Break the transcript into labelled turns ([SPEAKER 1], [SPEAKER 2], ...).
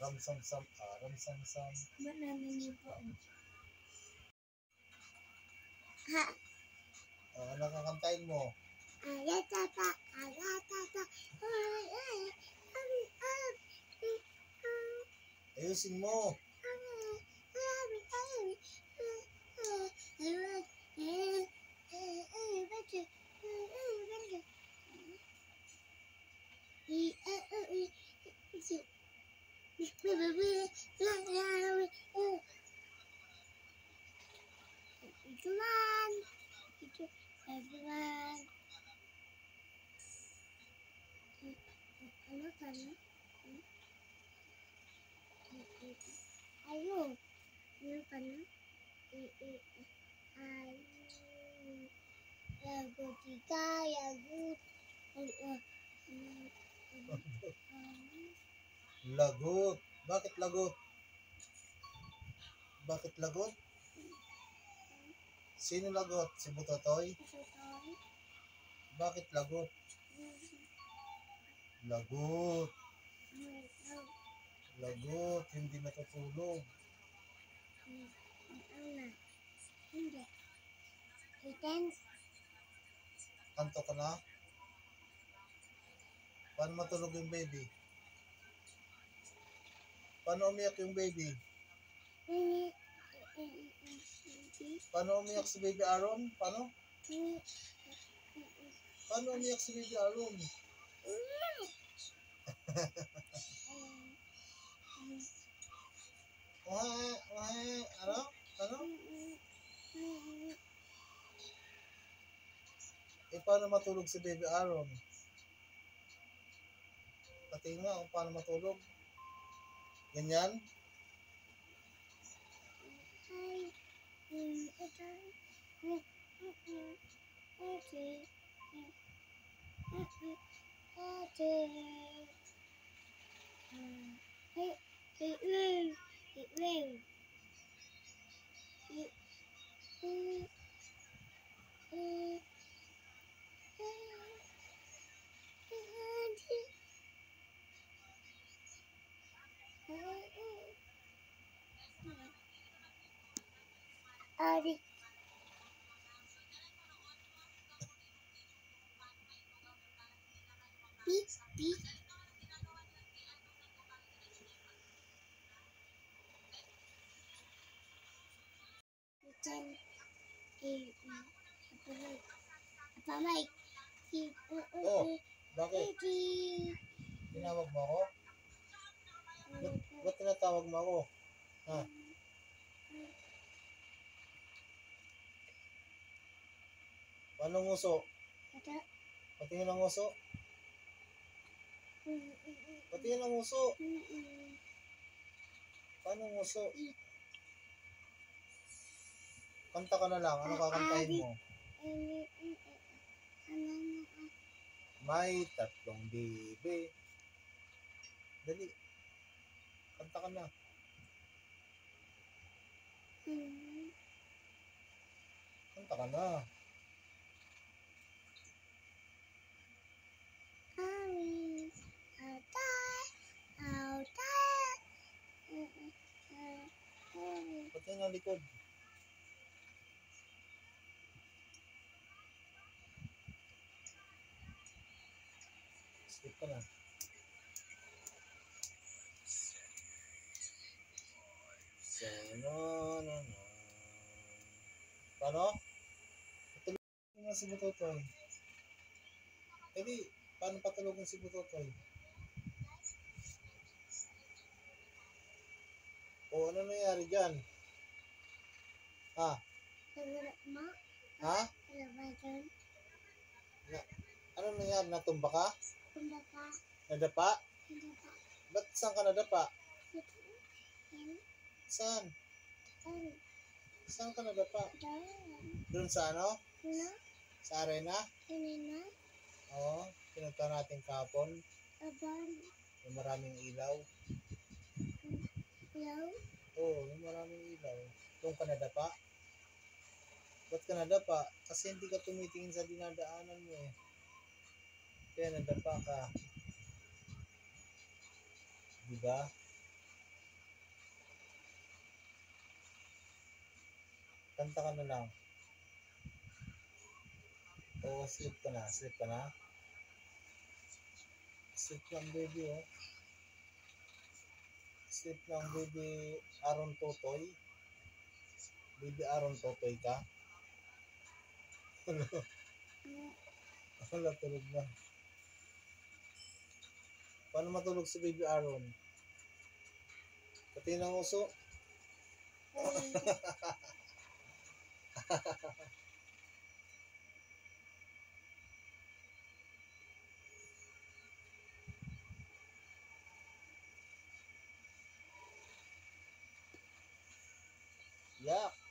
[SPEAKER 1] Aram sam sam, aram sam sam. Ano kakantahin mo? Ayusin mo.
[SPEAKER 2] Everyone. Ano ka na? Ayun. Ano ka na? Lagot ika, lagot.
[SPEAKER 1] Lagot. Bakit lagot? Bakit lagot? Sino lagot? Si Butotoy? Bakit lagot? Lagot. Lagot. Hindi natutulog.
[SPEAKER 2] Hindi. Kittens.
[SPEAKER 1] Kanto ka na? Paano matulog yung baby? Paano umiyak yung baby? Paano umiyak si baby Aaron? Paano? Paano umiyak si baby Aaron? Ano? Ano? Paano matulog si baby Aaron? Pati nga kung paano matulog. Ganyan?
[SPEAKER 2] Ari. Beep, beep. Apa Mike?
[SPEAKER 1] Oh, bakit? Tinawag mo ako? Ba't tinatawag mo ako? Ha? Paano nguso? Patingin ang nguso? Patingin ang nguso? Paano nguso? Kanta ka na lang. Ano kakantahin mo? May tatlong bibi. Dali. Kanta ka na. Kanta ka na. Patingin ang likod. Sleep ka na. Paano? Patulogin nga si Butotoy. Hindi, paano patulogin si Butotoy? O, ano nangyari dyan? Ha? Ha? Ano nangyari? Natumba ka? Nadapa? Ba't saan ka nadapa? Saan? Saan ka nadapa? Doon sa ano? Sa arena? Oo, pinunta natin kahapon. Yung maraming ilaw. Oo, yung maraming ilaw. Doon ka nadapa? Ba't ka nadapa? Kasi hindi ka tumitingin sa dinadaanan mo eh. Kaya nadapa ka. Diba? Kanta ka na lang. O, sleep ka na. Sleep ka na. Sleep lang, baby, oh. Sleep lang, baby. Aaron Totoy. Baby Aaron Totoy ka. Wala, tulog na. Paano matulog si baby Aaron? Pati ng uso. Yak.